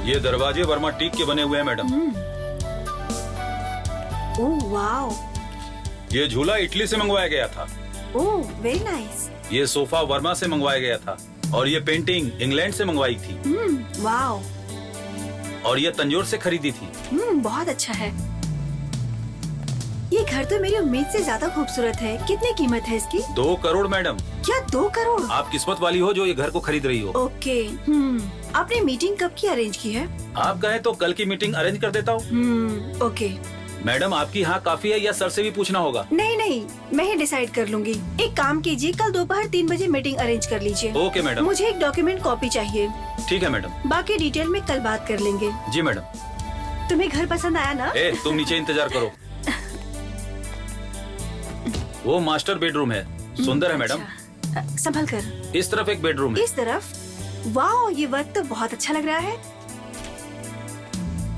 ये दरवाजे वर्मा टीक के बने हुए हैं मैडम। Oh wow. ये झूला इटली से मंगवाया गया था। Oh very nice. ये सोफा वर्मा से मंगवाया गया था और ये पेंटिंग इंग्लैंड से मंगवाई थी। वाओ। और ये तंजौर से खरीदी थी। बहुत अच्छा है। ये घर तो मेरी उम्मीद से ज्यादा खूबसूरत है। कितनी कीमत है इसकी? 2 करोड़ मैडम। क्या 2 करोड़? आप किस्मत वाली हो जो ये घर को खरीद रही हो। ओके। आपने मीटिंग कब की अरेंज की है? आप कहें तो कल की मीटिंग अरेंज कर देता हूँ। ओके। मैडम आपकी हाँ काफी है या सर से भी पूछना होगा? नहीं, मैं ही डिसाइड कर लूंगी। एक काम कीजिए, कल दोपहर 3 बजे मीटिंग अरेंज कर लीजिए। Okay madam. मुझे एक डॉक्यूमेंट कॉपी चाहिए। ठीक है मैडम। बाकी डिटेल में कल बात कर लेंगे। जी मैडम। तुम्हें घर पसंद आया ना? तुम नीचे इंतजार करो। वो मास्टर बेडरूम है, सुंदर है मैडम। संभल कर। इस तरफ एक बेडरूम है। इस तरफ? वाओ, ये वर्क तो बहुत अच्छा लग रहा है।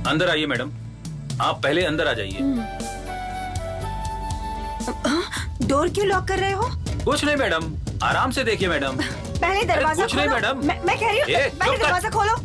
अंदर आइए मैडम, आप पहले अंदर आ जाइए। डोर क्यों लॉक कर रहे हो? कुछ नहीं मैडम, आराम से देखिए मैडम। पहले दरवाजा कुछ नहीं खोलो। मैडम। मैं कह रही हूँ पहले चुप कर। दरवाजा खोलो।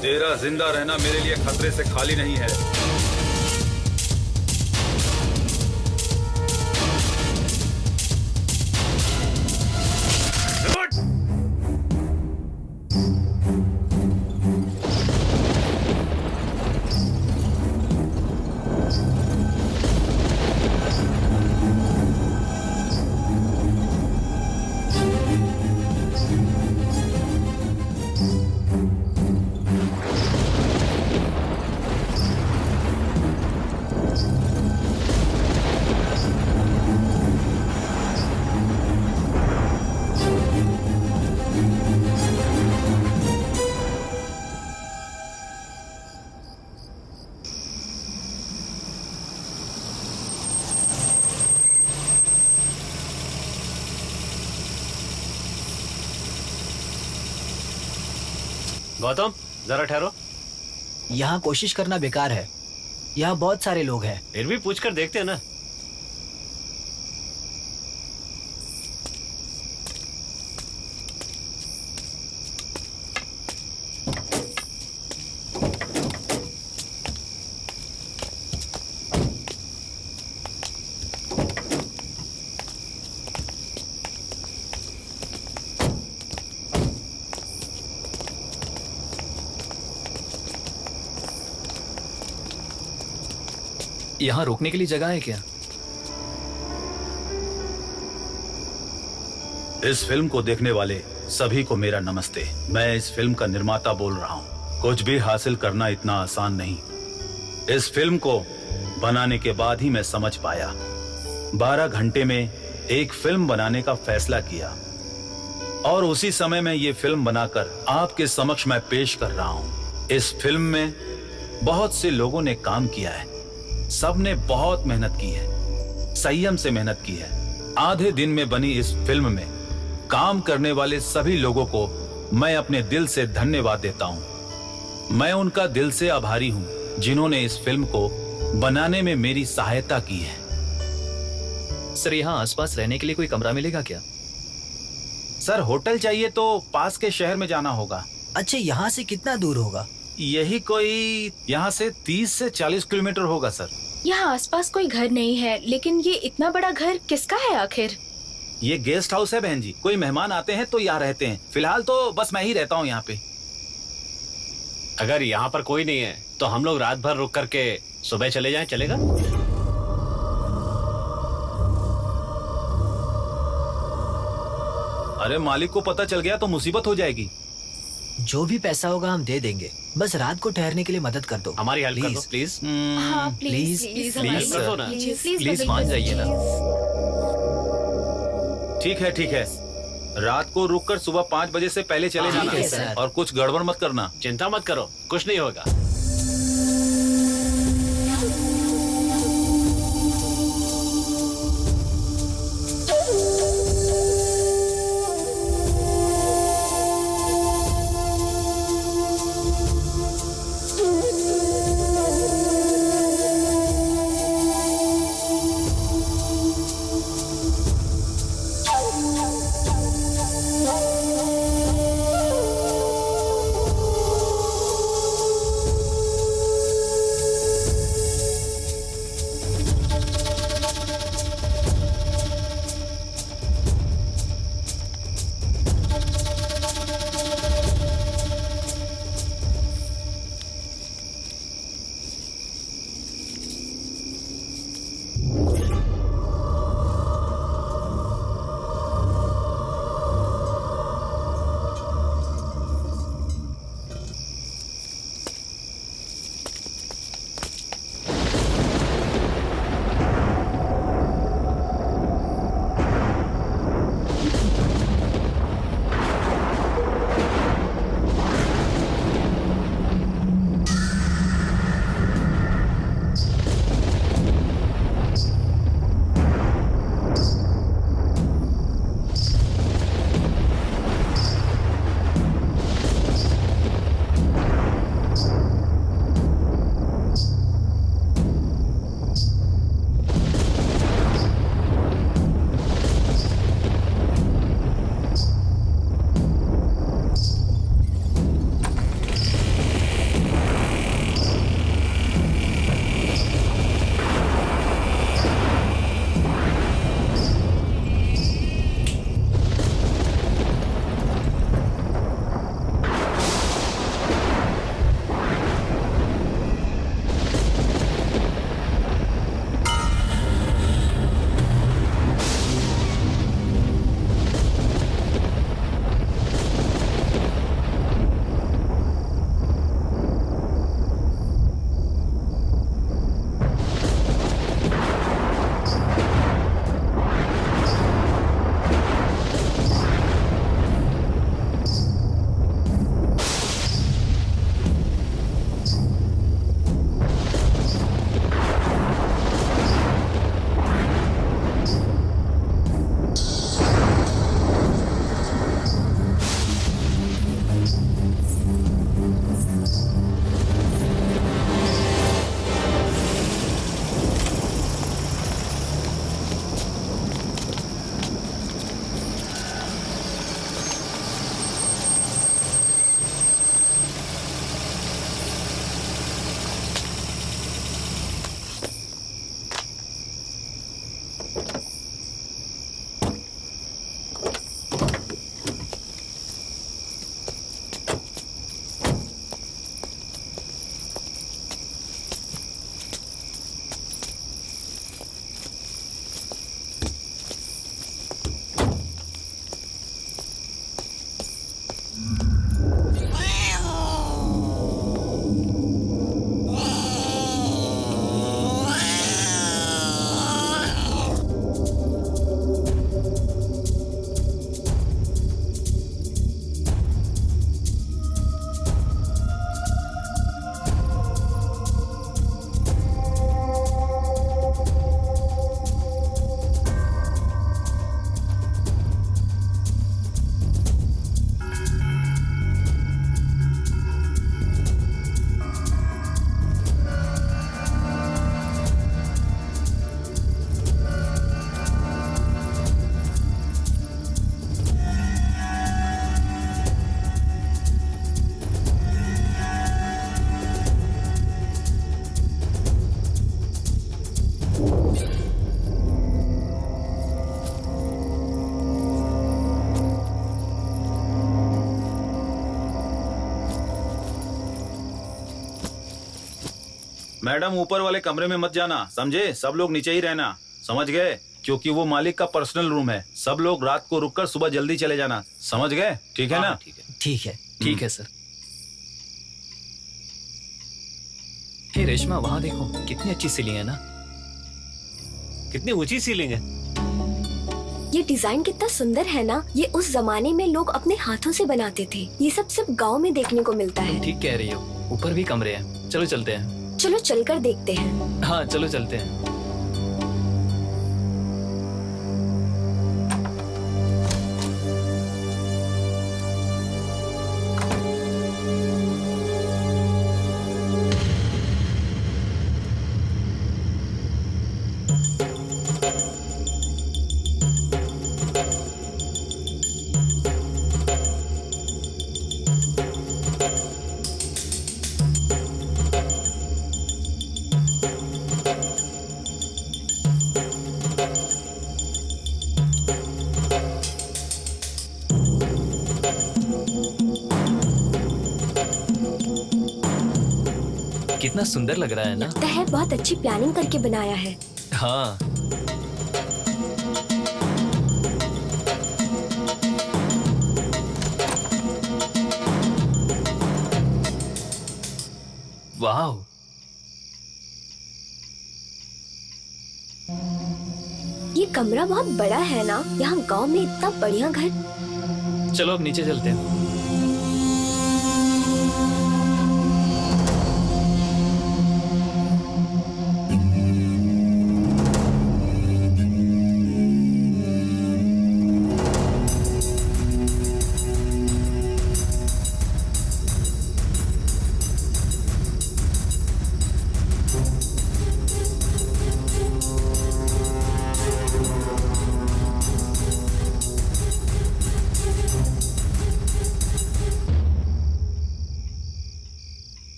तेरा जिंदा रहना मेरे लिए खतरे से खाली नहीं है। गौतम जरा ठहरो। यहाँ कोशिश करना बेकार है, यहाँ बहुत सारे लोग हैं। फिर भी पूछ कर देखते हैं ना। यहाँ रोकने के लिए जगह है क्या? इस फिल्म को देखने वाले सभी को मेरा नमस्ते। मैं इस फिल्म का निर्माता बोल रहा हूँ। कुछ भी हासिल करना इतना आसान नहीं। इस फिल्म को बनाने के बाद ही मैं समझ पाया। 12 घंटे में एक फिल्म बनाने का फैसला किया और उसी समय में ये फिल्म बनाकर आपके समक्ष मैं पेश कर रहा हूँ। इस फिल्म में बहुत से लोगों ने काम किया है, सबने बहुत मेहनत की है, संयम से मेहनत की है। आधे दिन में बनी इस फिल्म में काम करने वाले सभी लोगों को मैं अपने दिल से धन्यवाद देता हूं। मैं उनका दिल से आभारी हूं जिन्होंने इस फिल्म को बनाने में मेरी सहायता की है। सर, यहाँ आसपास रहने के लिए कोई कमरा मिलेगा क्या? सर, होटल चाहिए तो पास के शहर में जाना होगा। अच्छा, यहाँ से कितना दूर होगा? यही कोई यहाँ से 30 से 40 किलोमीटर होगा सर। यहाँ आसपास कोई घर नहीं है, लेकिन ये इतना बड़ा घर किसका है आखिर? ये गेस्ट हाउस है बहन जी, कोई मेहमान आते हैं तो यहाँ रहते हैं। फिलहाल तो बस मैं ही रहता हूँ यहाँ पे। अगर यहाँ पर कोई नहीं है तो हम लोग रात भर रुक करके सुबह चले जाएं, चलेगा? अरे मालिक को पता चल गया तो मुसीबत हो जाएगी। जो भी पैसा होगा हम दे देंगे, बस रात को ठहरने के लिए मदद कर दो। हमारी हेल्प कर दो प्लीज। हाँ प्लीज, प्लीज प्लीज, कर दो ना। प्लीज मान जाइए ना। ठीक है ठीक है, रात को रुक कर सुबह 5 बजे से पहले चले हाँ, जाना ठीक है, सर। और कुछ गड़बड़ मत करना। चिंता मत करो, कुछ नहीं होगा। मैडम ऊपर वाले कमरे में मत जाना, समझे? सब लोग नीचे ही रहना, समझ गए? क्योंकि वो मालिक का पर्सनल रूम है। सब लोग रात को रुककर सुबह जल्दी चले जाना, समझ गए? ठीक है ना? ठीक है। ठीक है। ठीक है सर। हे रेशमा, वहां देखो कितनी अच्छी सीलिंग है ना। कितनी ऊंची सीलिंग है। ये डिजाइन कितना सुंदर है ना। ये उस जमाने में लोग अपने हाथों से बनाते थे। ये सब सिर्फ गांव में देखने को मिलता तुम है। ठीक कह रही हो, ऊपर भी कमरे हैं। चलो चलते हैं। चलो चलकर देखते हैं। हाँ चलो चलते हैं। कितना सुंदर लग रहा है ना। लगता है बहुत अच्छी प्लानिंग करके बनाया है। हाँ। वाह, ये कमरा बहुत बड़ा है ना। यहाँ गांव में इतना बढ़िया घर। चलो अब नीचे चलते हैं।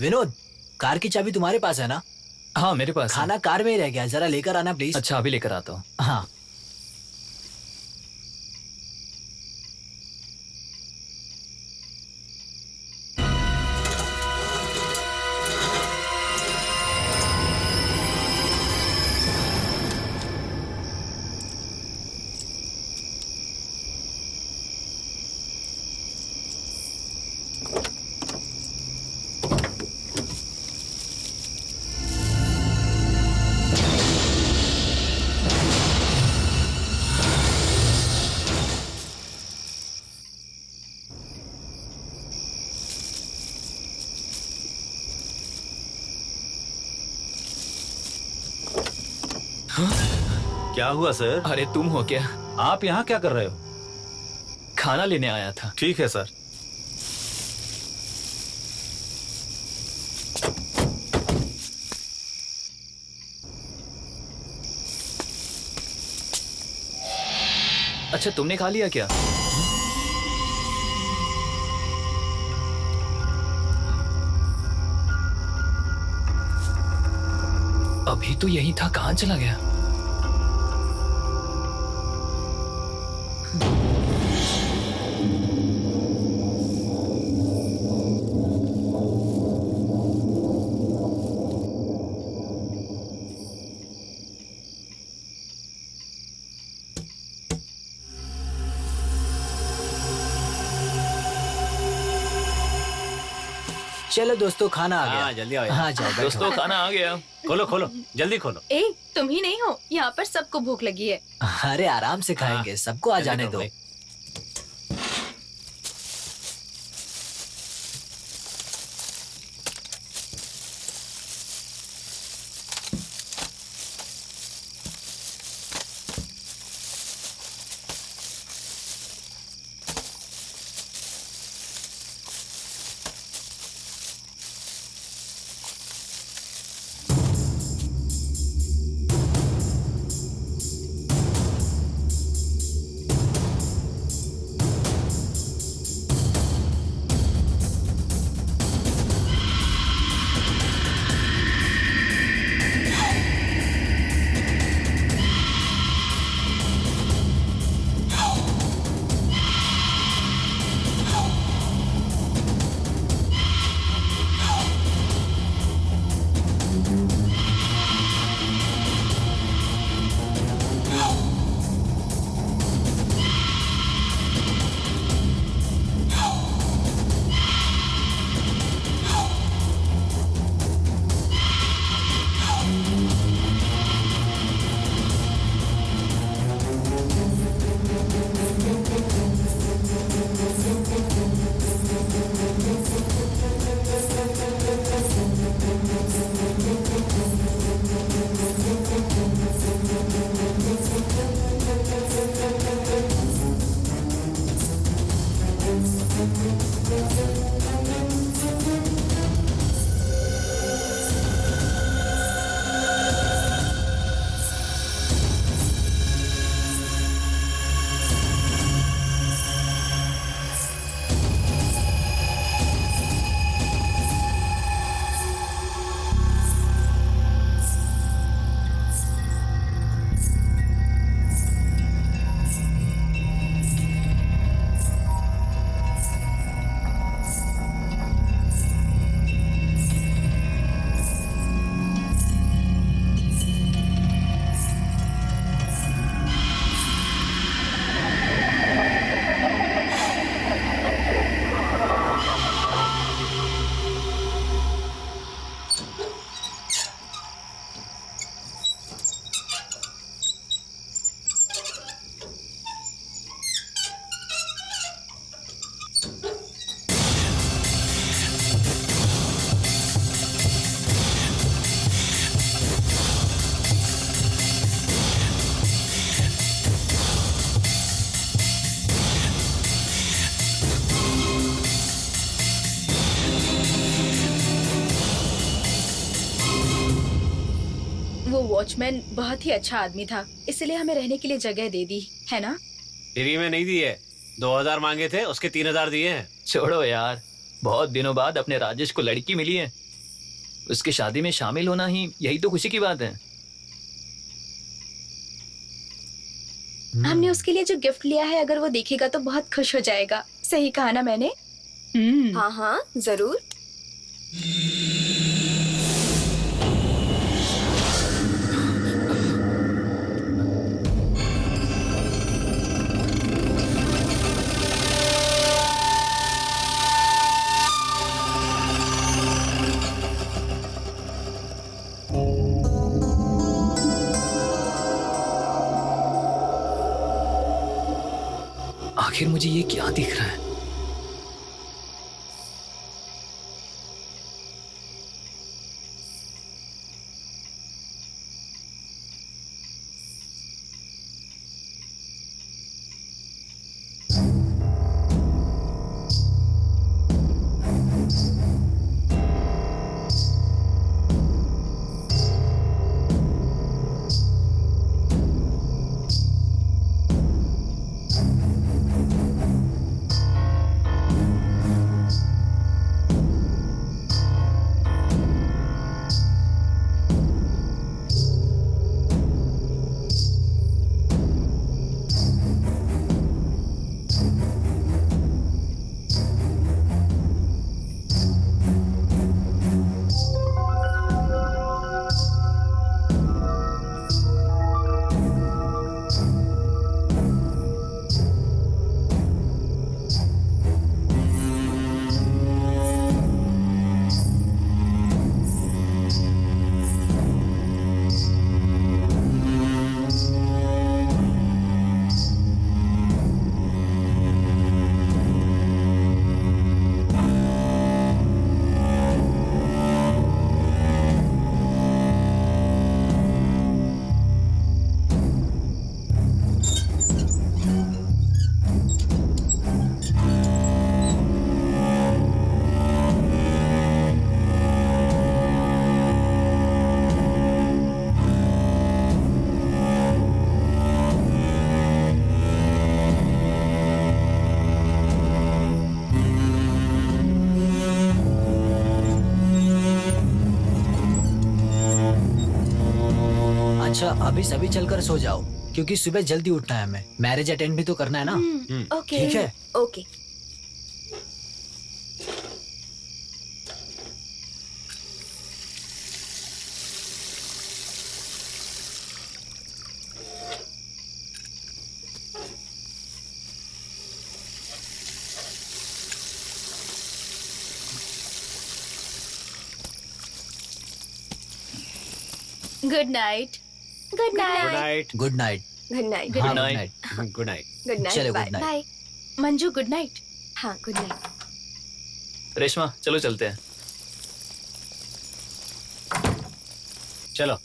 विनोद, कार की चाबी तुम्हारे पास है ना? हाँ मेरे पास है। खाना कार में ही रह गया, जरा लेकर आना प्लीज। अच्छा अभी लेकर आता हूँ। हाँ। क्या हुआ सर? अरे तुम हो क्या? आप यहाँ क्या कर रहे हो? खाना लेने आया था। ठीक है सर। अच्छा तुमने खा लिया क्या? अभी तो यही था, कहाँ चला गया? चलो दोस्तों, खाना आ गया। हाँ जल्दी आओ यार। हाँ जाओ बैठो। दोस्तों खाना आ गया। खोलो खोलो जल्दी खोलो। ए, तुम ही नहीं हो, यहाँ पर सबको भूख लगी है। अरे आराम से खाएंगे, सबको आ जाने जल्दी दो। करो भाई। वो वॉचमैन बहुत ही अच्छा आदमी था, इसलिए हमें रहने के लिए जगह दे दी है ना। फ्री में नहीं दिए, 2000 मांगे थे, उसके 3000 दिए हैं। छोड़ो यार, बहुत दिनों बाद अपने राजेश को लड़की मिली है, उसकी शादी में शामिल होना ही यही तो खुशी की बात है। हमने उसके लिए जो गिफ्ट लिया है, अगर वो देखेगा तो बहुत खुश हो जाएगा। सही कहा ना मैंने? हाँ हाँ जरूर। आखिर मुझे ये क्या दिख रहा है? अच्छा अभी सभी चलकर सो जाओ, क्योंकि सुबह जल्दी उठना है हमें। मैरिज अटेंड भी तो करना है ना। ओके ठीक है। Okay. Good night. Good good night. Night. Good night. Good night. हाँ, night. Good night. Good night. चलो, bye good night. Bye. Manju good night. हाँ गुड नाइट। रेशमा चलो चलते हैं। चलो।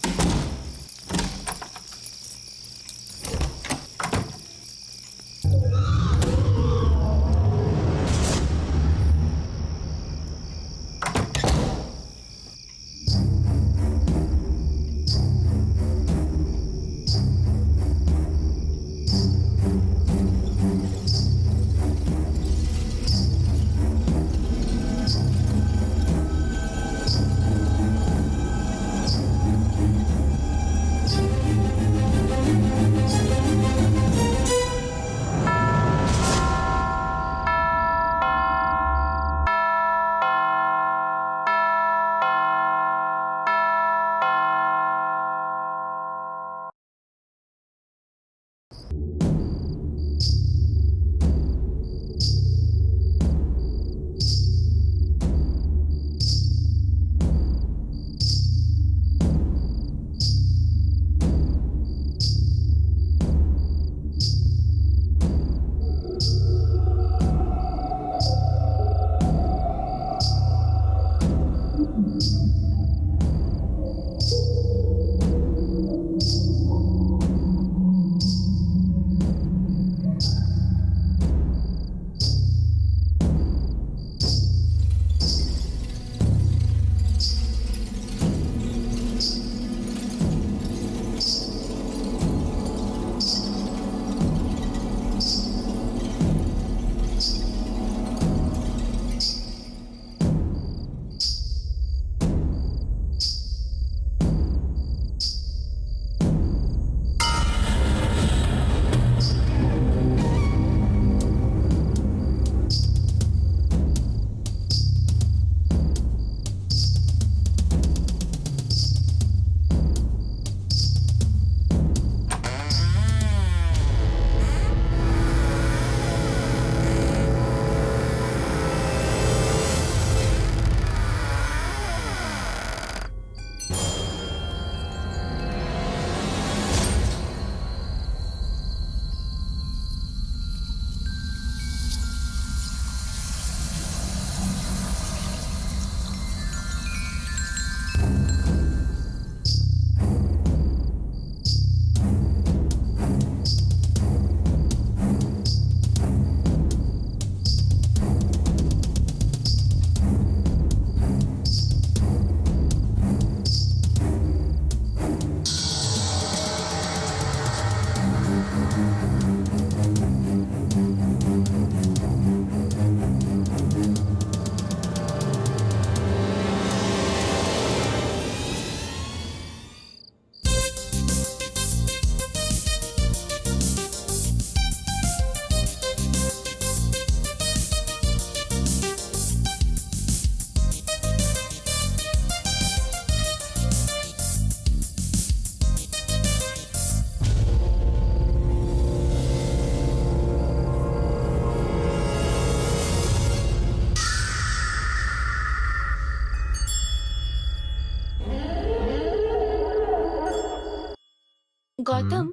गौतम,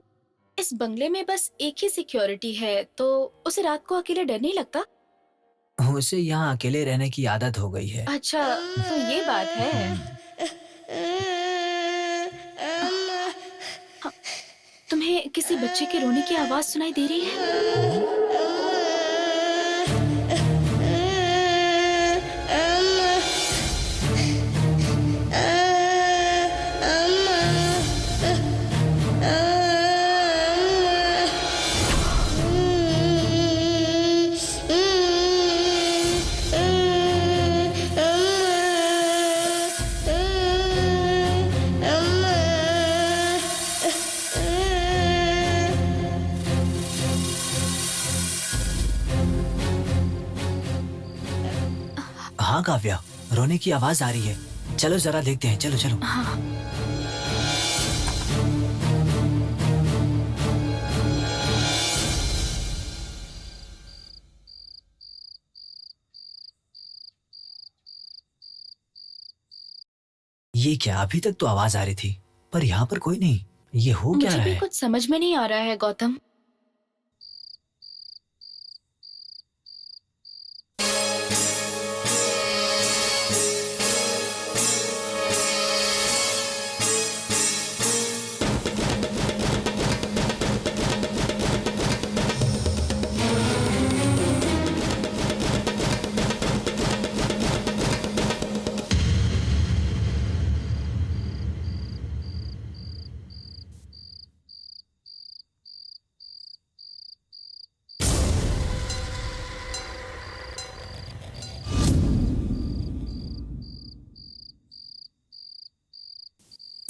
इस बंगले में बस एक ही सिक्योरिटी है, तो उसे रात को अकेले डर नहीं लगता? उसे यहाँ अकेले रहने की आदत हो गई है। अच्छा, तो ये बात है। हाँ, तुम्हें किसी बच्चे के रोने की आवाज सुनाई दे रही है? हाँ काव्या, रोने की आवाज आ रही है। चलो जरा देखते हैं, चलो चलो। हाँ। ये क्या, अभी तक तो आवाज आ रही थी पर यहाँ पर कोई नहीं। ये हो क्या मुझे रहा भी है? कुछ समझ में नहीं आ रहा है गौतम।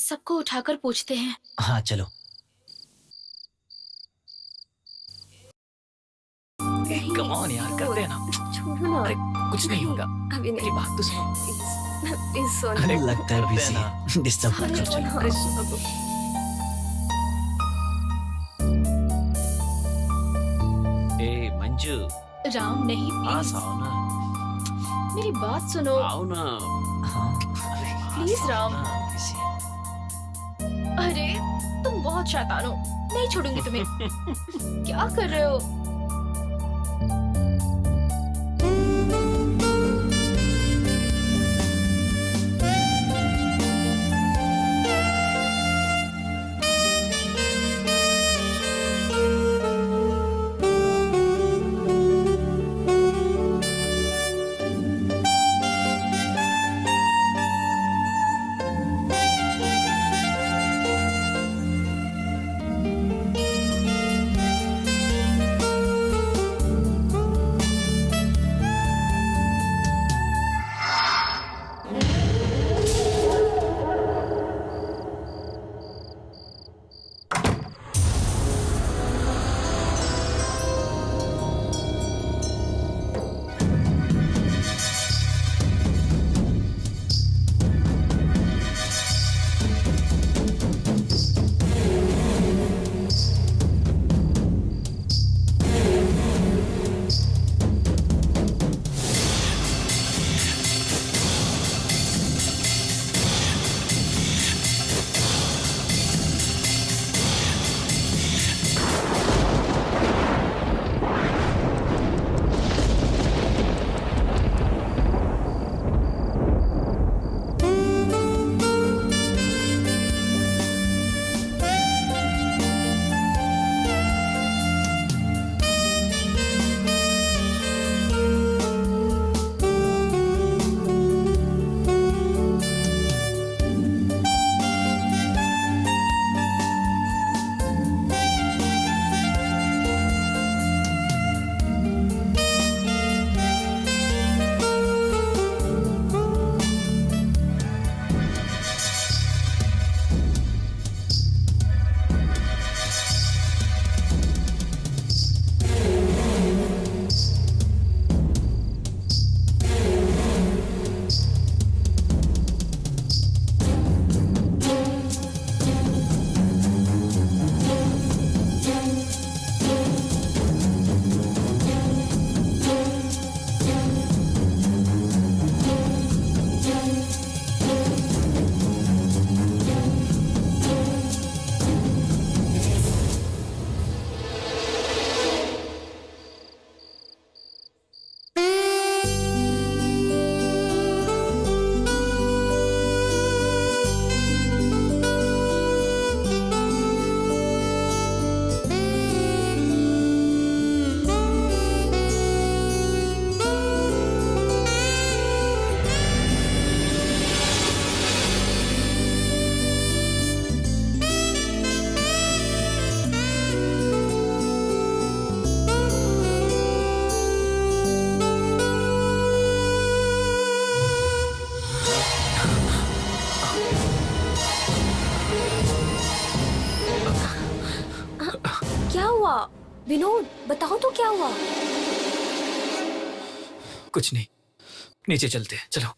सबको उठाकर पूछते हैं। हाँ चलो। कम ऑन यार, करते हैं ना। छोड़ो ना। अरे कुछ नहीं होगा, अभी मेरी नहीं। बात तो सुनो। प्लीज सोना। अरे लगता है करते हैं बिजी ना। है, डिस्टर्ब मत करो, चलो। अरे सुनो तो। ए मंजू, राम नहीं, पास प्लीज आओ ना, मेरी बात सुनो। आओ ना। हाँ अरे प्लीज पास आओ राम। ना। अरे तुम बहुत शैतान हो, नहीं छोड़ूंगी तुम्हें। क्या कर रहे हो? विनोद, बताओ तो क्या हुआ? कुछ नहीं, नीचे चलते हैं, चलो।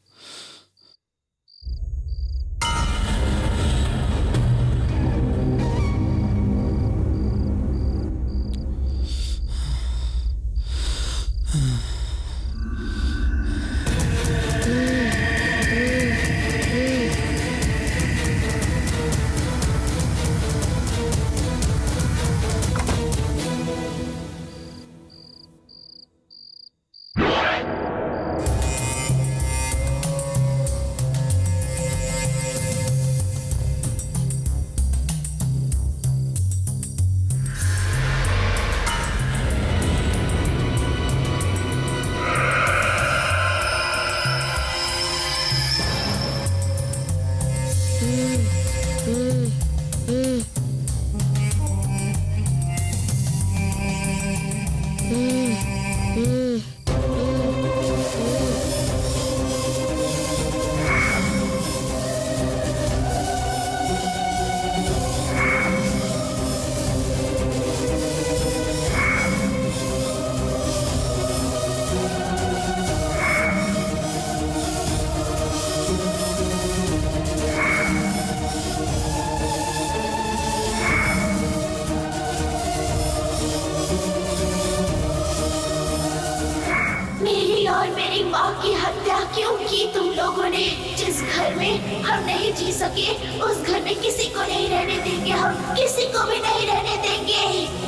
मेरी और मेरी माँ की हत्या क्यों की तुम लोगों ने? जिस घर में हम नहीं जी सके, उस घर में किसी को नहीं रहने देंगे, हम किसी को भी नहीं रहने देंगे।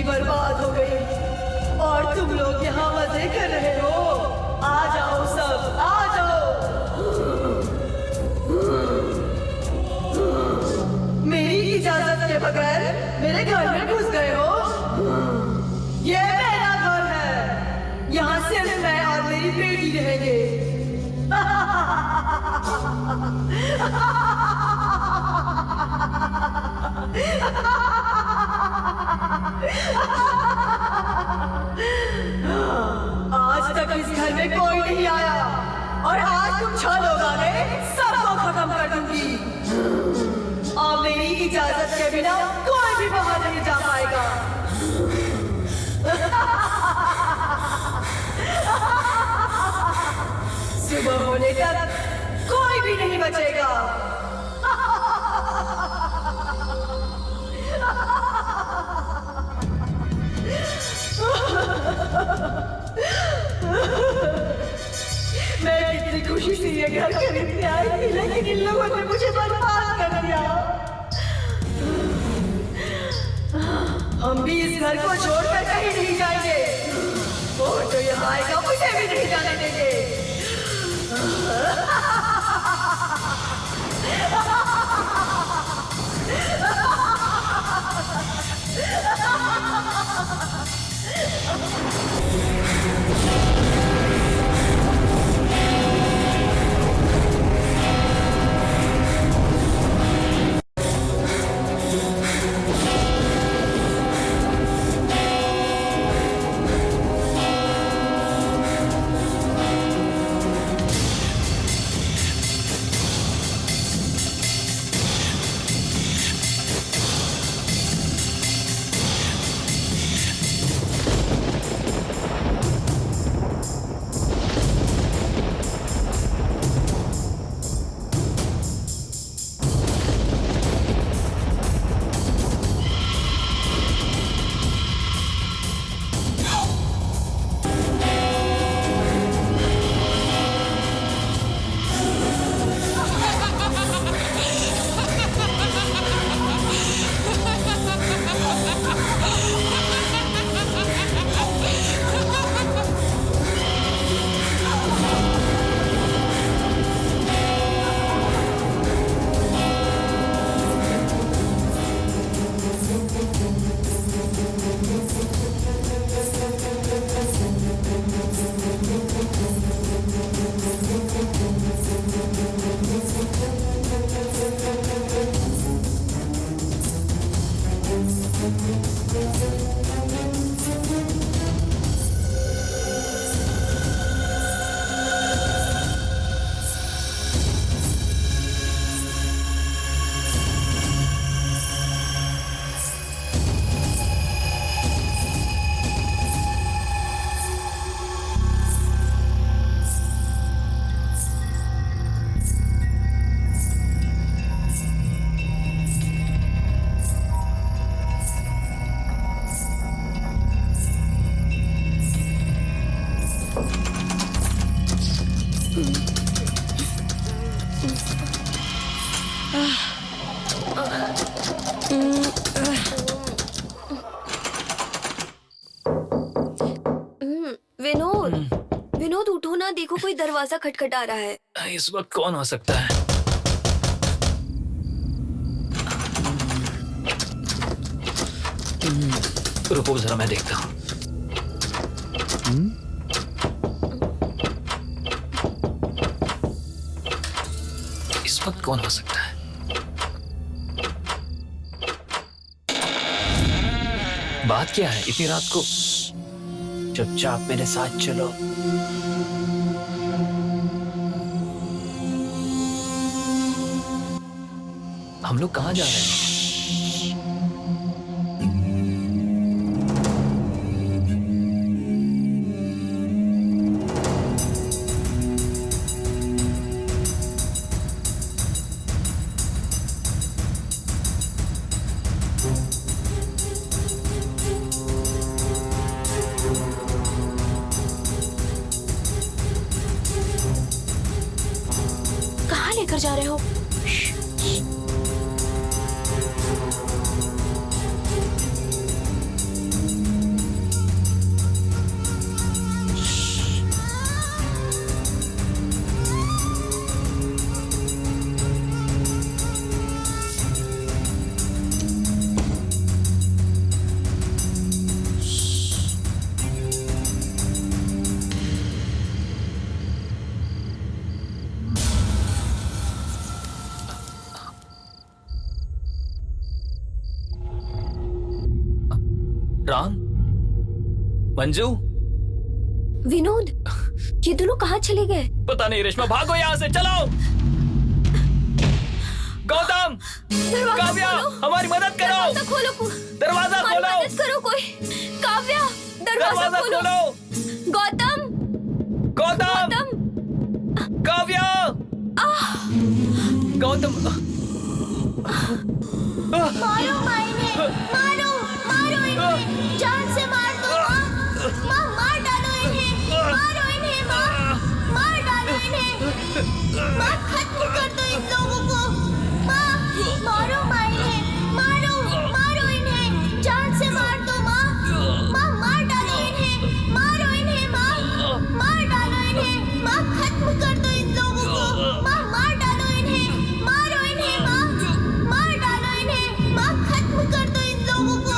बर्बाद हो गई और तुम लोग यहाँ मजे कर रहे हो। आ जाओ सब, आ जाओ। मेरी इजाजत के बगैर मेरे घर में घुस गए हो। ये मेरा घर है, यहाँ सिर्फ मैं और मेरी बेटी रहेंगे। आज तक इस घर में कोई नहीं आया और आज तुम 6 लोग आ गए, सबको खत्म कर दूंगी। और मेरी इजाजत के बिना कोई भी बाहर नहीं जा पाएगा। सुबह होने तक कोई भी नहीं बचेगा। मैं कितनी खुशी से ये घर खरीदने आई थी, लेकिन इन लोगों ने मुझे बर्बाद कर दिया। हम भी इस घर को छोड़कर कहीं नहीं जाएंगे। वो जो यहाँ आएगा मुझे भी नहीं जाने देंगे। विनोद उठो ना, देखो कोई दरवाजा खटखटा रहा है। इस वक्त कौन हो सकता है? रुको जरा मैं देखता हूँ। इस वक्त कौन हो सकता है? बात क्या है इतनी रात को? चुपचाप मेरे साथ चलो। हम लोग कहाँ जा रहे हैं? कहाँ लेकर जा रहे हो? राम, मंजू, विनोद, ये दोनों कहाँ चले गए? पता नहीं। रेशमा भागो यहाँ से, चलो। गौतम, काव्या, हमारी मदद करो। दरवाजा खोलो, दरवाजा हमारी खोलो। मदद करो कोई। काव्या, दरवाजा खोलो। गौतम, गौतम, काव्या, गौतम। मारो मायने, मारो मारो इन्हें, जान से मार दो माँ। माँ मार डालो इन्हें, मारो इन्हें माँ, मार डालो इन्हें। माँ खत्म कर दो इन लोगों को। माँ मारो मायने, मारो मारो इन्हें, जान से मार दो माँ। माँ मार डालो इन्हें, मारो इन्हें माँ, मार डालो इन्हें। माँ खत्म कर दो इन लोगों को। माँ मार डालो इन्हें, मारो इन्हें माँ, मार डालो इन्हें। माँ खत्म कर दो इन लोगों को।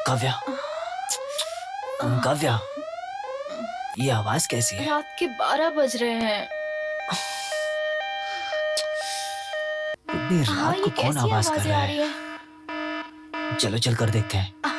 काव्या, काव्या, ये आवाज कैसी है? रात के 12 बज रहे हैं। इतनी हाँ, रात ये को कौन कैसी आवाज कर आवाजें रहा आ है? रही है? चलो चल कर देखते हैं। हाँ।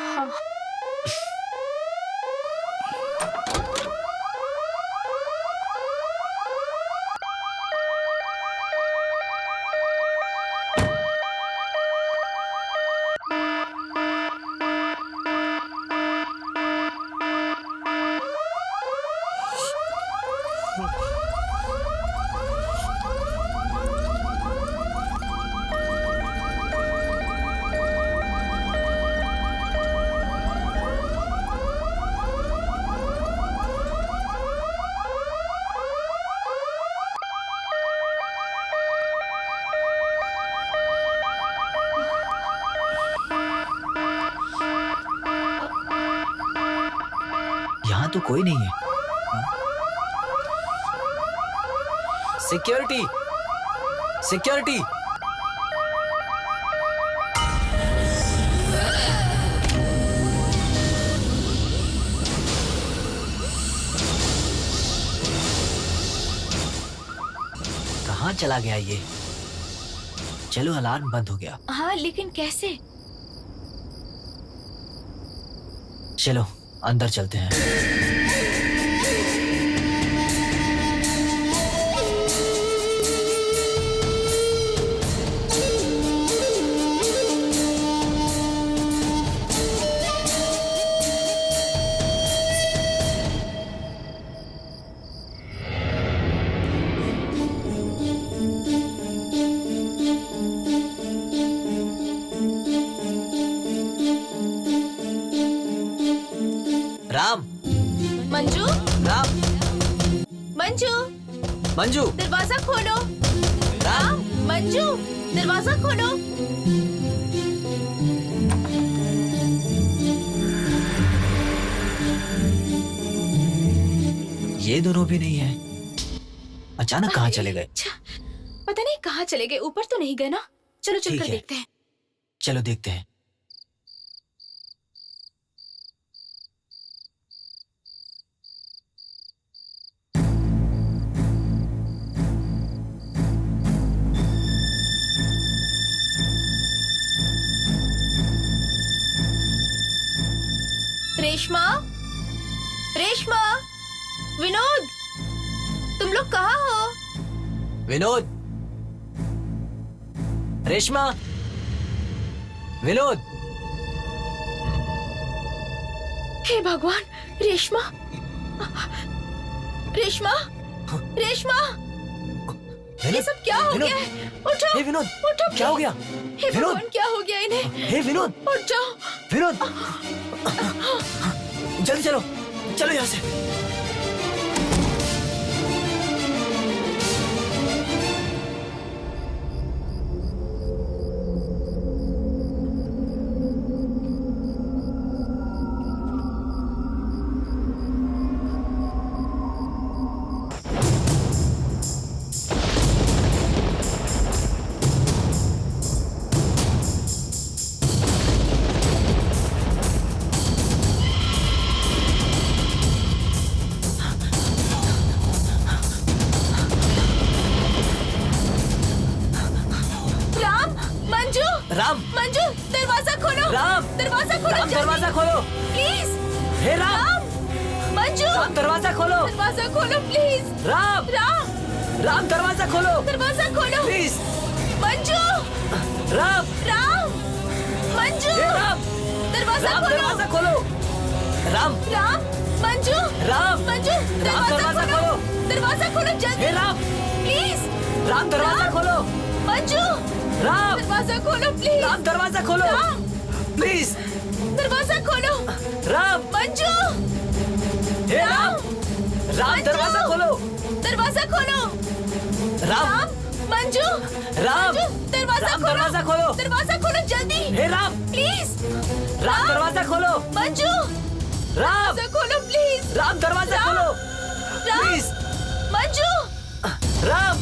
यहाँ तो कोई नहीं है। Security, security. कहाँ चला गया ये? चलो, अलार्म बंद हो गया। हाँ, लेकिन कैसे? चलो अंदर चलते हैं। राम, मंजू, राम, मंजू, मंजू, दरवाजा खोलो। राम, मंजू, दरवाजा खोलो। ये दोनों भी नहीं है। अचानक कहाँ चले गए? अच्छा, पता नहीं कहाँ चले गए। ऊपर तो नहीं गए ना? चलो ठीक चलकर है। देखते हैं। चलो देखते हैं। रेशमा, रेशमा, विनोद, तुम लोग कहाँ हो? विनोद, रेशमा, विनोद। हे भगवान, रेशमा, रेशमा, रेशमा, ये सब क्या हो गया है? उठो। हे विनोद, उठो। क्या हो गया? हे विनोद। भगवान, क्या हो गया इन्हें? हे विनोद, उठ जाओ। विनोद, जल्दी चलो, चलो यहाँ से। राम, मंजू, दरवाजा खोलो। राम, दरवाजा खोलो। राम, दरवाजा खोलो प्लीज। हे राम, मंजू, राम, दरवाजा खोलो। दरवाजा खोलो प्लीज। राम, राम, राम, दरवाजा खोलो। दरवाजा खोलो प्लीज। मंजू। राम, राम, मंजू, हे राम, दरवाजा राम, खोलो। दरवाजा खोलो। राम, राम, मंजू, राम, मंजू, राम, दरवाजा खोलो। दरवाजा खोलो जल्दी। हे राम, प्लीज। राम, दरवाजा खोलो। मंजू, राम, दरवाजा खोलो प्लीज। राम, दरवाजा खोलो। राम, प्लीज। दरवाजा खोलो। राम, मंजू, हे राम, राम, दरवाजा खोलो। दरवाजा खोलो। राम, मंजू, राम, दरवाजा राम, खोलो। दरवाजा खोलो। दरवाजा खोलो जल्दी। हे राम, प्लीज। राम, दरवाजा खोलो। मंजू, राम, दरवाजा खोलो प्लीज। राम, दरवाजा राम, खोलो। राम, प्लीज। मंजू। राम,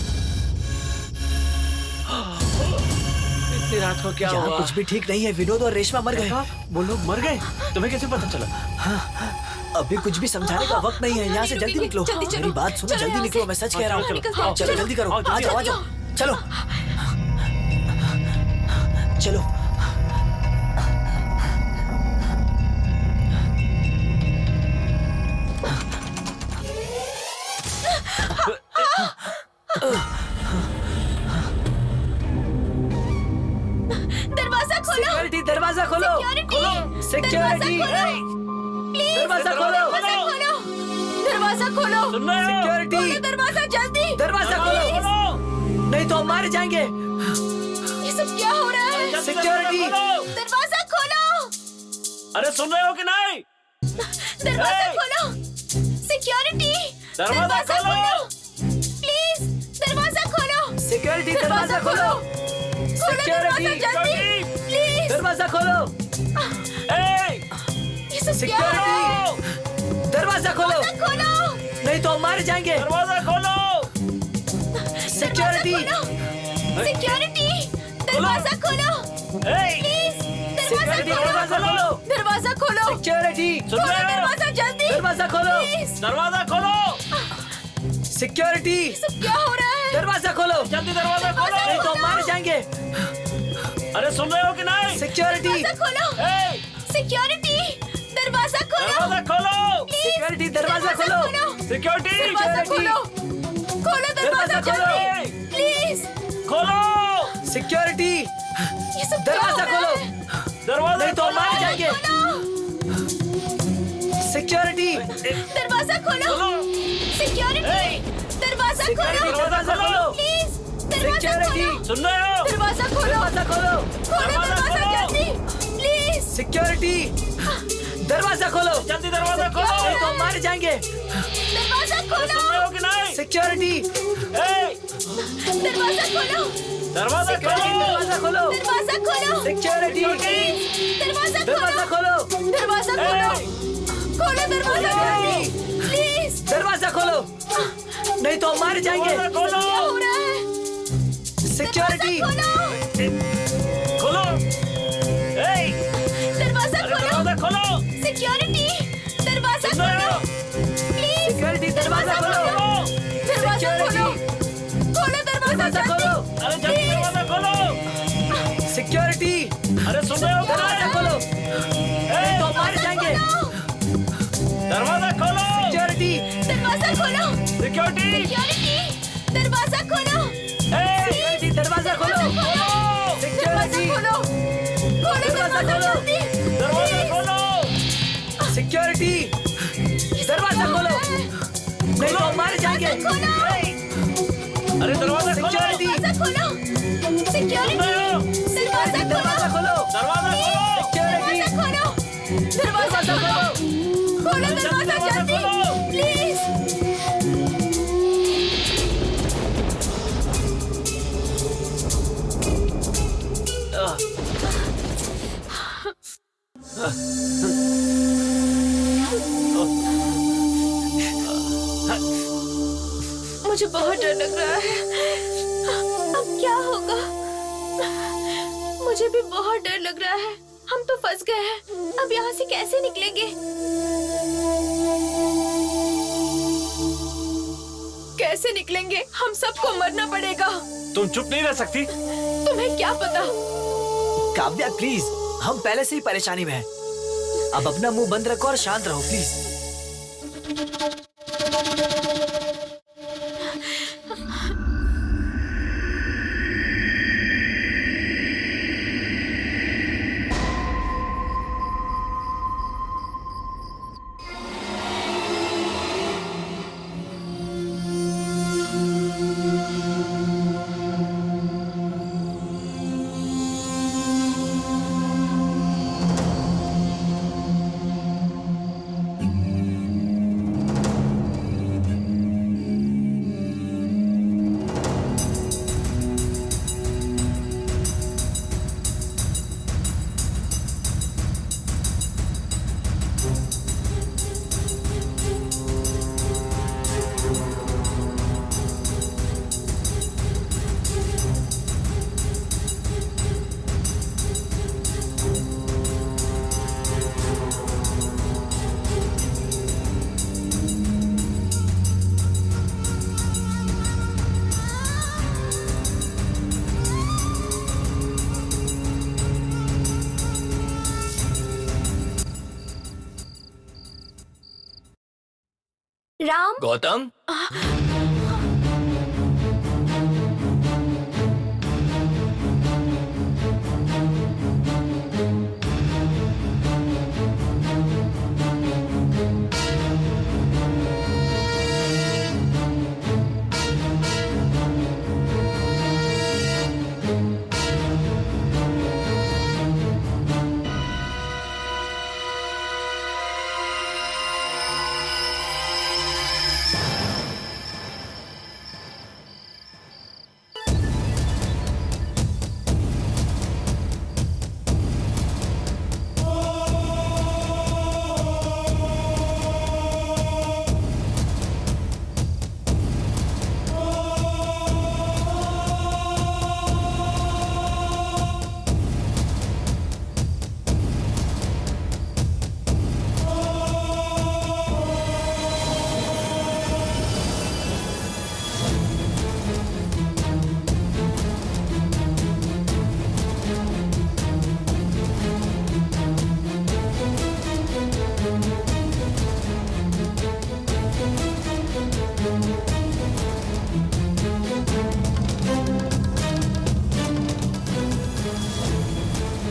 इतनी रात को क्या यहाँ हुआ? कुछ भी ठीक नहीं है। विनोद और रेशमा मर गए। वो लोग मर गए? तुम्हें कैसे पता चला? अभी कुछ भी समझाने का वक्त नहीं है। यहाँ से जल्दी निकलो। जल्दी चलो। मेरी बात सुनो, चलो जल्दी यहाँ निकलो। से। मैं सच कह रहा हूँ। निकलते हैं। चलो जल्दी करो। आओ, आ जाओ, आ जाओ। चलो, चलो। दरवाजा खोलो। सिक्योरिटी, दरवाजा खोलो। सिक्योरिटी, दरवाजा खोलो। दरवाजा खोलो। सिक्योरिटी, खोलो दरवाजा जल्दी। दरवाजा खोलो। नहीं तो हम मारे जाएंगे। ये सब क्या हो रहा है? सिक्योरिटी, दरवाजा खोलो। अरे सुन रहे हो कि नहीं? दरवाजा खोलो। सिक्योरिटी, दरवाजा खोलो। प्लीज दरवाजा खोलो। सिक्योरिटी, दरवाजा खोलो। खोलो दरवाजा जल्दी। प्लीज दरवाजा खोलो। ये सब क्या हो रहा है? सिक्योरिटी, दरवाजा खोलो। दरवाजा खोलो। नहीं तो हम मारे जाएंगे। दरवाजा खोलो। सिक्योरिटी, सिक्योरिटी, दरवाजा खोलो। प्लीज सिक्योरिटी, दरवाजा खोलो। दरवाजा खोलो। सिक्योरिटी, सुन खोलो रहे हो? दरवाजा जल्दी। दरवाजा खोलो। प्लीज दरवाजा खोलो। सिक्योरिटी, सब क्या हो रहा है? दरवाजा खोलो। जल्दी दरवाजा खोलो। नहीं तो हम मारे जाएंगे। अरे सुन रहे हो कि नहीं? सिक्योरिटी, दरवाजा खोलो। सिक्योरिटी, दरवाजा खोलो। दरवाजा खोलो। सिक्योरिटी, दरवाजा खोलो। सिक्योरिटी, दरवाजा खोलो। खोलो दरवाजा दरवाजा खोलो। जल्दी। प्लीज खोलो। सिक्योरिटी, ये सब क्या दरवाजा हो रहा खोलो। है? दरवाजा नहीं तो हम मारे जाएंगे। सिक्योरिटी, दरवाजा खोलो। सिक्योरिटी, दरवाजा सिक्योरिटी, खोलो। दरवाजा खोलो। प्लीज दरवाजा सिक्योरिटी, खोलो। सुन रहे हो? दरवाजा खोलो। दरवाजा खोलो। खोलो दरवाजा जल्दी। प्लीज सिक्योरिटी, दरवाजा खोलो। जल्दी दरवाजा खोलो। नहीं तो हम मारे जाएंगे। दरवाजा अरे सुन रहे खोलो। हो कि नहीं? सिक्योरिटी, दरवाजा खोलो। दरवाजा सिक्योरिटी, खोलो। दरवाजा खोलो। दरवाजा खोलो। सिक्योरिटी, दरवाजा दरवाजा खोलो। खोलो। दरवाजा खोलो। खोलो दरवाजा जल्दी। प्लीज दरवाजा खोलो। नहीं तो हम मारे जाएंगे। दरवाजा खोलो। क्या हो रहा है? सिक्योरिटी, खोलो। दरवाजा अरे खोलो। दरवाजा खोलो। सिक्योरिटी, दरवाजा सुन रहे खोलो। हो? प्लीज सिक्योरिटी, दरवाजा खोलो। दरवाजा खोलो। खोलो दरवाजा दरवाजा खोलो। जल्दी। अरे जल्दी दरवाजा खोलो। सिक्योरिटी, अरे सुन रहे हो कि दरवाजा नहीं? खोलो। नहीं तो हम मारे जाएंगे। दरवाजा खोलो। सिक्योरिटी, दरवाजा खोलो। सिक्योरिटी, सिक्योरिटी, दरवाजा खोलो। सिक्योरिटी, दरवाजा खोलो। खोलो। मुझे भी बहुत डर लग रहा है। हम तो फंस गए हैं। अब यहाँ से कैसे निकलेंगे? कैसे निकलेंगे? हम सबको मरना पड़ेगा। तुम चुप नहीं रह सकती? तुम्हें क्या पता? काव्या प्लीज, हम पहले से ही परेशानी में हैं। अब अपना मुंह बंद रखो और शांत रहो प्लीज। राम, गौतम,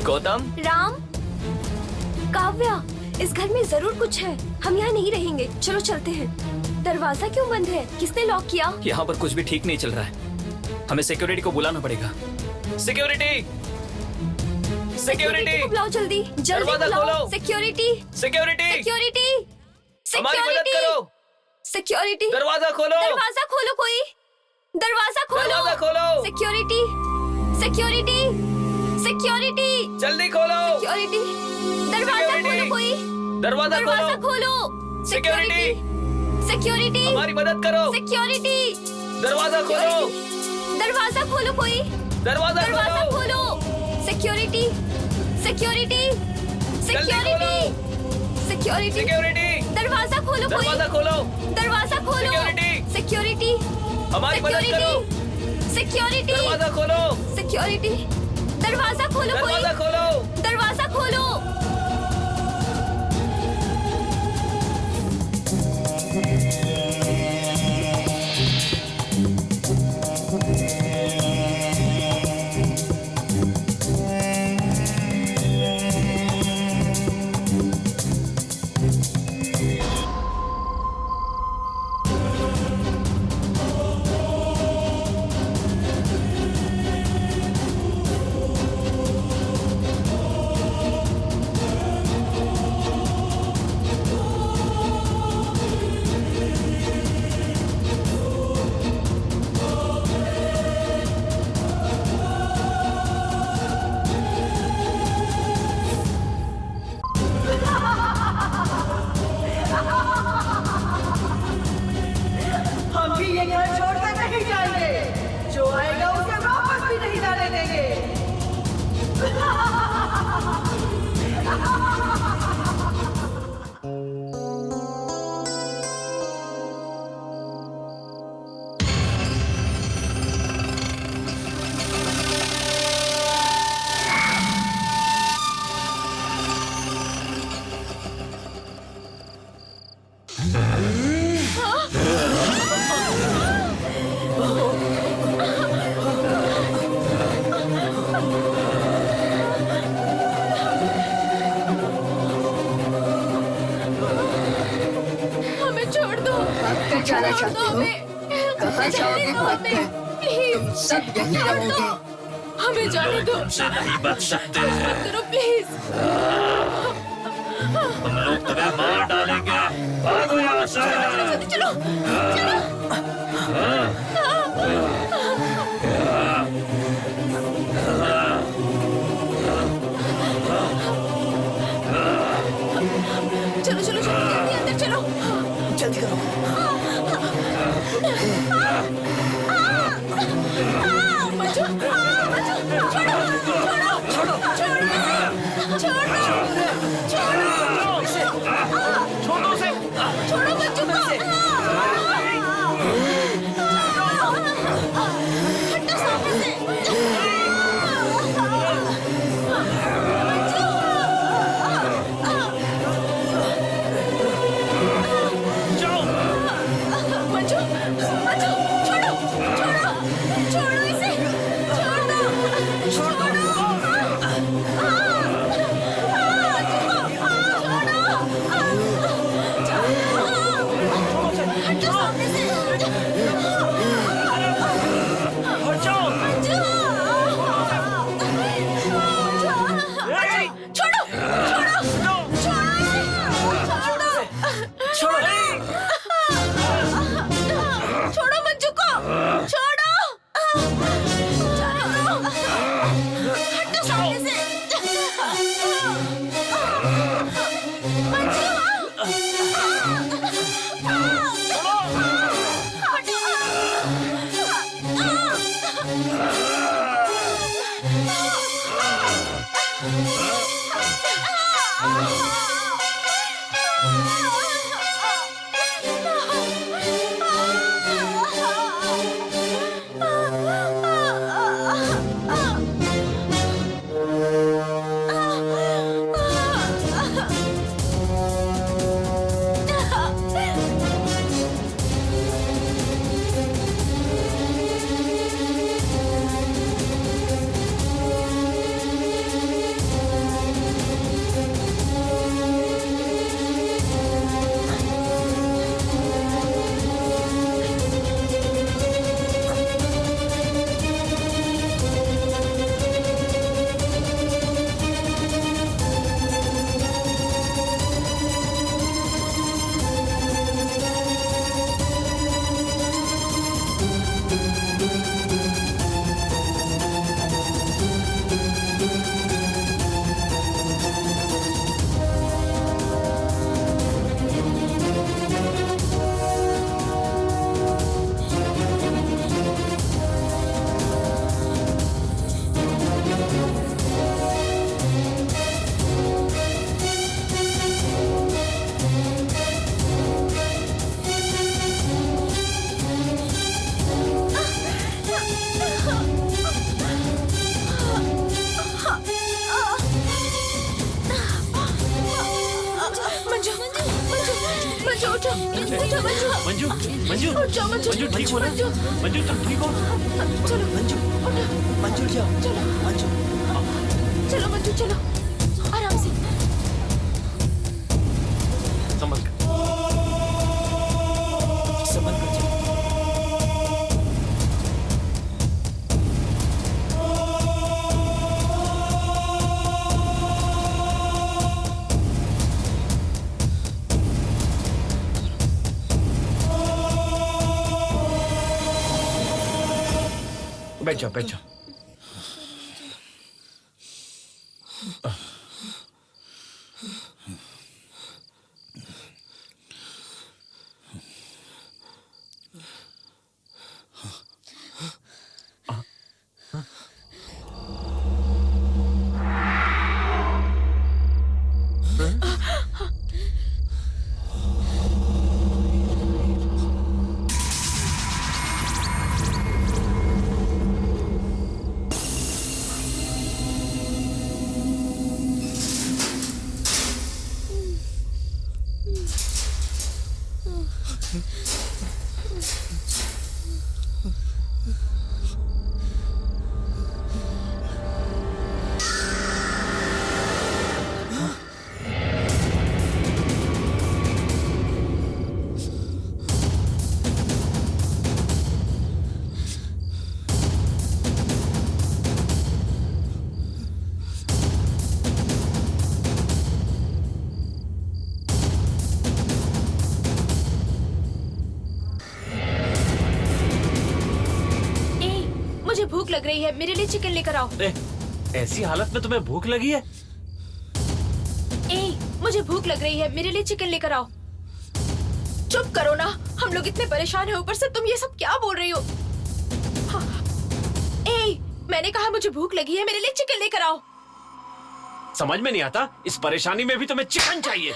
गौतम, राम, काव्या, इस घर में जरूर कुछ है। हम यहाँ नहीं रहेंगे। चलो चलते हैं। दरवाजा क्यों बंद है? किसने लॉक किया? यहाँ पर कुछ भी ठीक नहीं चल रहा है। हमें सिक्योरिटी को बुलाना पड़ेगा। सिक्योरिटी, सिक्योरिटी, को बुलाओ जल्दी, जल्दी दरवाजा बुलाओ। खोलो। सिक्योरिटी, सिक्योरिटी, सिक्योरिटी, हमारी मदद सिक्योरिटी, करो। सिक्योरिटी, दरवाजा खोलो। दरवाजा खोलो कोई, दरवाजा खोलो, दरवाजा खोलो। सिक्योरिटी, सिक्योरिटी, सिक्योरिटी, जल्दी खोलो। सिक्योरिटी, दरवाजा खोलो कोई, दरवाजा दरवाजा खोलो। खोलो, सिक्योरिटी, सिक्योरिटी, हमारी मदद करो। सिक्योरिटी, दरवाजा खोलो। दरवाजा खोलो कोई, दरवाजा दरवाजा खोलो। खोलो, security, security, security, security, security, दरवाजा खोलो कोई, दरवाजा खोलो। दरवाजा खोलो, सिक्योरिटी, सिक्योरिटी, हमारी मदद करो। सिक्योरिटी, दरवाजा खोलो। सिक्योरिटी, दरवाजा खोलो कोई, दरवाजा खोलो। दरवाजा खोलो। जाना चाहते हो? कहाँ जाओगे भाग कर? तुम सब यहीं रहोगे। हमें जाने दो। नहीं बच सकते। मत करो प्लीज। हम लोग तुम्हें मार डालेंगे। भागो यहाँ से। चलो चलो। चलो चलो चलो जल्दी अंदर चलो। जल्दी करो। बच्चों छोड़ो छोड़ो छोड़ो बच्चों को। हटो सामने से। बच्चों छोड़ो छोड़ो छोड़ो इसे। छोड़ दो छोड़ो। हटो सामने से। छोड़ो छोड़ो मंजू को। छोड़ो हटो सामने से। मंजू मंजू मंजू ठीक हो ना? मंजू तुम ठीक हो? चलो मंजू मंजू जाओ। चलो मंजू चलो मंजू चलो आराम से। संभल कर। संभल कर चलो। बैठ जाओ बैठ जाओ। मुझे भूख लग रही है, मेरे लिए चिकन लेकर आओ। ऐसी हालत में तुम्हें भूख लगी है? मुझे भूख लग रही है, मेरे लिए चिकन लेकर आओ। चुप करो ना, हम लोग इतने परेशान हैं, ऊपर से तुम ये सब क्या बोल रही हो? हाँ। मैंने कहा मुझे भूख लगी है, मेरे लिए चिकन लेकर आओ। समझ में नहीं आता, इस परेशानी में भी तुम्हें चिकन चाहिए?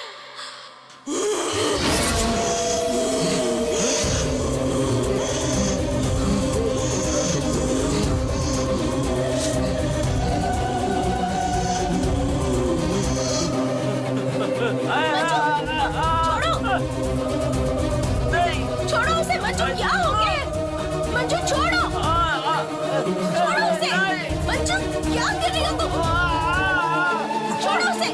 छोड़ो उसे, मंजू, क्या हो गया है? मंजू छोड़ो, छोड़ो उसे। मंजू क्या कर रही हो तुम? छोड़ो उसे।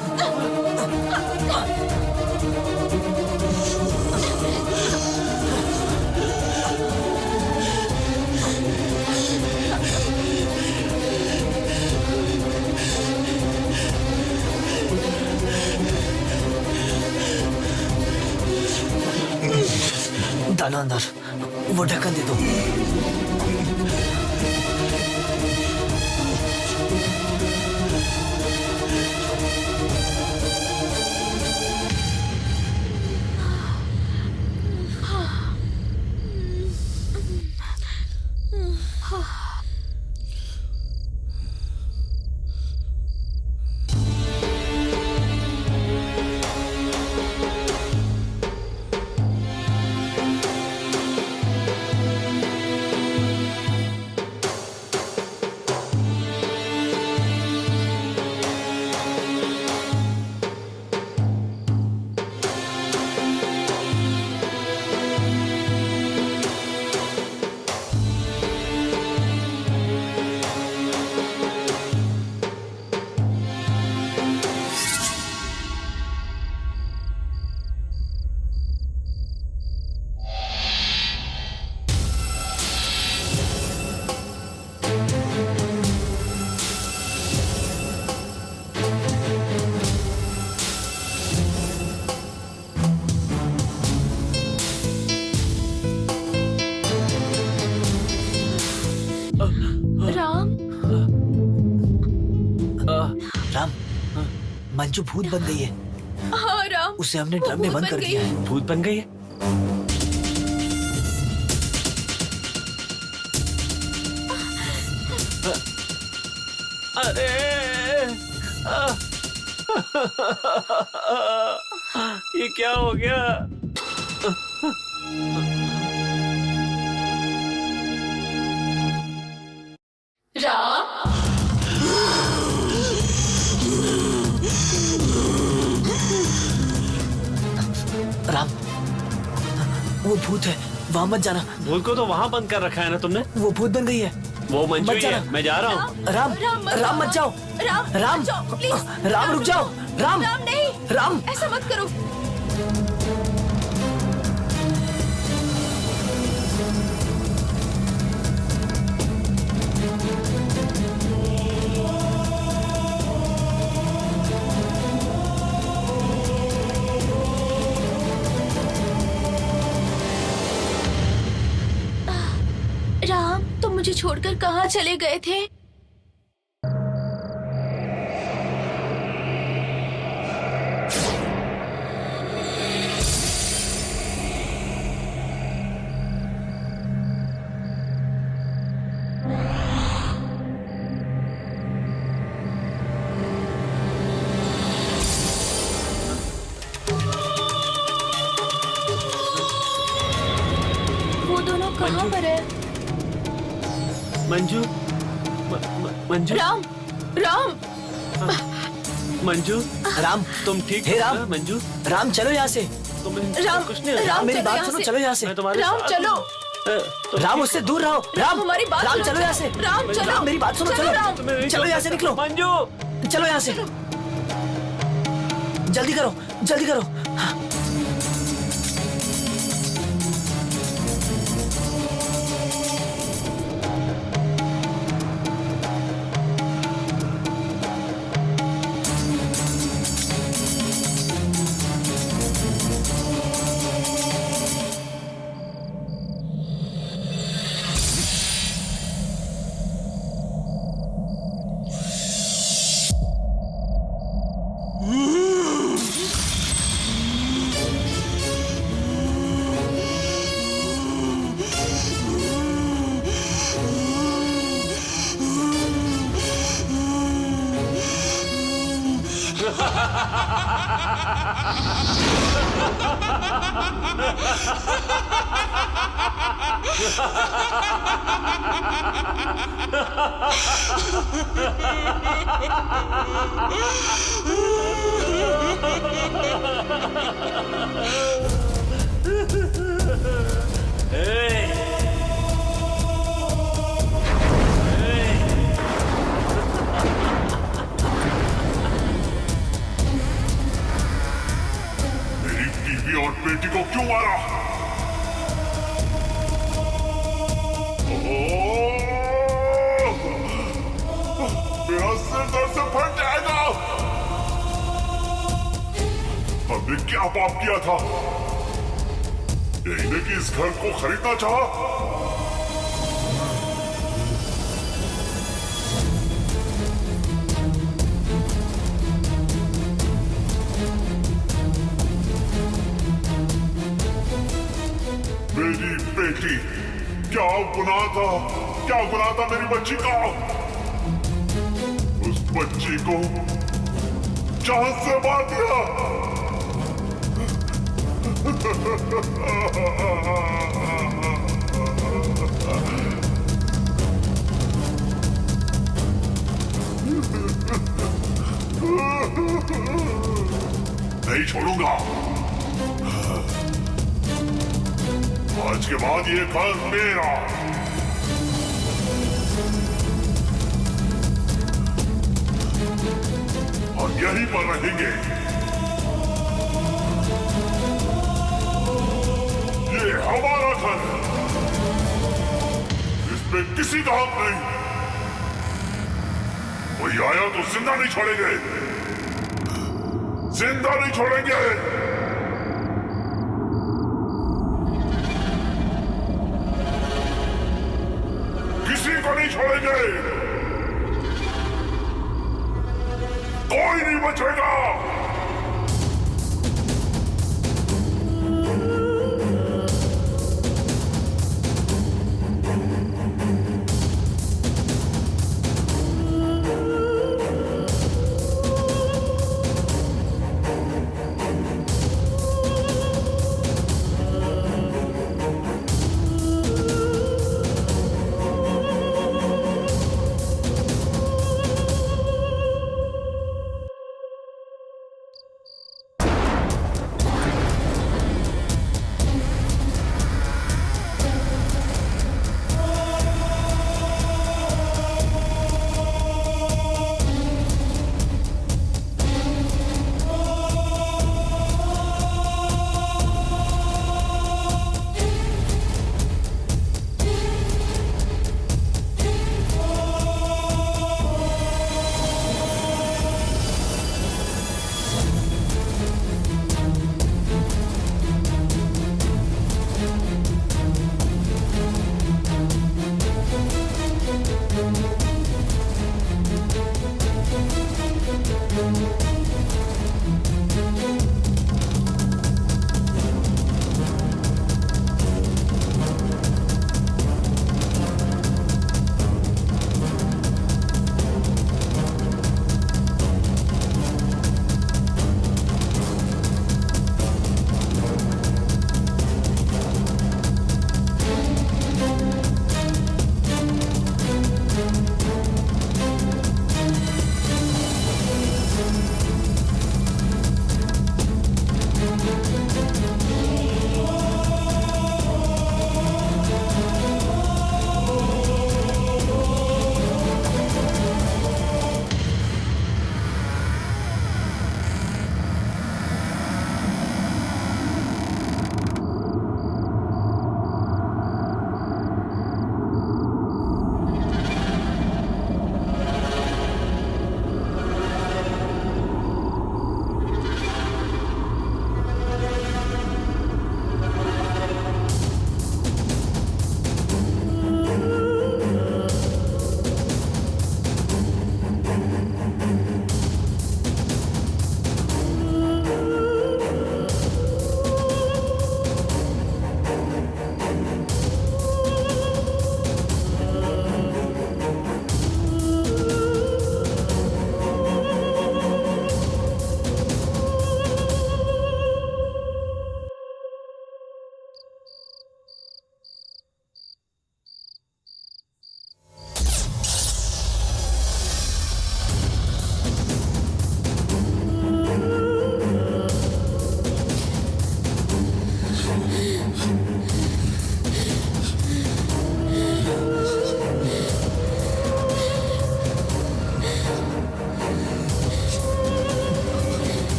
डालो अंदर, वो ढक्कन दे दो। राम, मंजू भूत बन गई है। हाँ राम, उसे हमने ड्रम में बंद कर दिया है। भूत बन गई है? अरे ये क्या हो गया? राम, वो भूत है, वहाँ मत जाना। भूत को तो वहाँ बंद कर रखा है ना तुमने? वो भूत बन गई है। वो मंजू मत ही है, जाना। मैं जा रहा हूँ। राम, राम मत जाओ। राम, राम रुक जाओ। राम, राम नहीं, राम, ऐसा मत करो। राम, तुम मुझे छोड़कर कहाँ चले गए थे? वो दोनों कहाँ पर है? मंजू, मंजू, राम, राम, मंजू, राम, तुम ठीक हे हो राम। ना, मंजू? राम चलो यहाँ से। तुम्हें राम, कुछ नहीं होगा? राम, मेरी चलो बात यहाँ सुनो, से। चलो यहाँ से। मैं तुम्हारे राम साथ चलो। हूँ। राम उससे दूर रहो। राम, हमारी बात राम सुनो। चलो यहाँ से। राम चलो। राम मेरी बात सुनो, चलो, राम। चलो, चलो यहाँ से निकलो। मंजू, चलो यहाँ से, जल्दी करो, जल्दी करो। मेरी बीवी और बेटी को क्यों मारा? मेरा सिर दर्द से फट जाएगा। हमने क्या पाप किया था? यही ने कि इस घर को खरीदना चाहा। मेरी बेटी, क्या गुनाह था? क्या गुनाह था मेरी बच्ची का? उस बच्ची को जान से मार दिया। नहीं छोड़ूंगा। आज के बाद ये घर मेरा। हम यहीं पर रहेंगे। ये हमारा घर है। इसमें किसी का हक नहीं। कोई आया तो जिंदा नहीं छोड़ेंगे। जिंदा नहीं छोड़ेंगे। किसी को नहीं छोड़ेंगे। कोई नहीं बचेगा।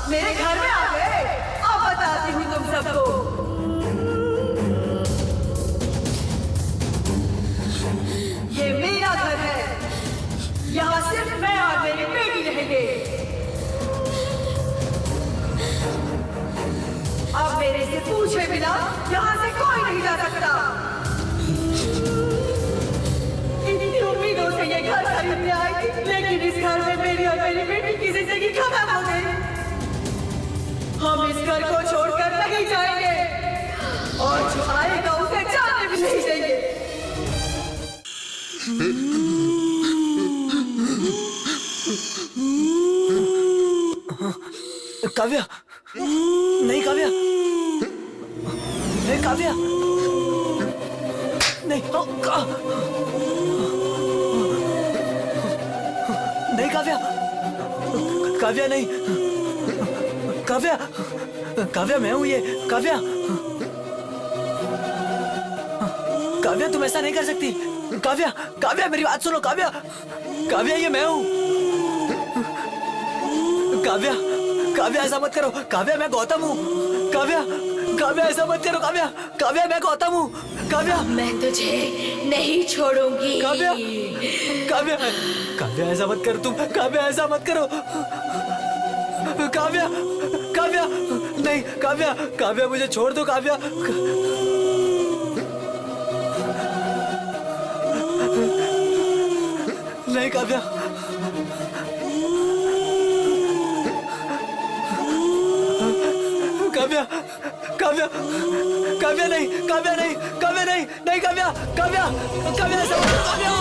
मेरे घर में आ गए। अब बताती हूँ तुम सबको। ये मेरा घर है, यहाँ सिर्फ मैं और मेरी बेटी रहेंगे। अब मेरे से पूछे बिना यहाँ से कोई नहीं जा सकता। इतनी उम्मीदों से ये घर खरीदने आई थी, लेकिन इस घर में मेरी और मेरी बेटी की जिंदगी खत्म हो गई। हम इस घर को छोड़कर नहीं जाएंगे और जो आएगा उसे जाने भी नहीं देंगे। काव्या, नहीं काव्या, नहीं काव्या, नहीं नहीं काव्या, काव्या नहीं, काव्या, काव्या मैं हूं ये, काव्या, काव्या तुम ऐसा नहीं कर सकती। काव्या, काव्या मेरी बात सुनो काव्या, काव्या ये मैं हूं। काव्या, काव्या ऐसा मत करो। काव्या मैं गौतम हूँ। काव्या, काव्या ऐसा मत करो। काव्या, काव्या मैं गौतम हूँ। काव्या, मैं तुझे नहीं छोड़ूंगी। काव्या, काव्या, काव्या ऐसा मत कर तुम। काव्या ऐसा मत करो। काव्या, काव्या नहीं, काव्या, काव्या मुझे छोड़ दो। काव्या, नहीं काव्या, काव्या, काव्या, काव्या नहीं, काव्या नहीं, काव्या नहीं, नहीं काव्या, काव्या, काव्या ऐसा मत करो, काव्या।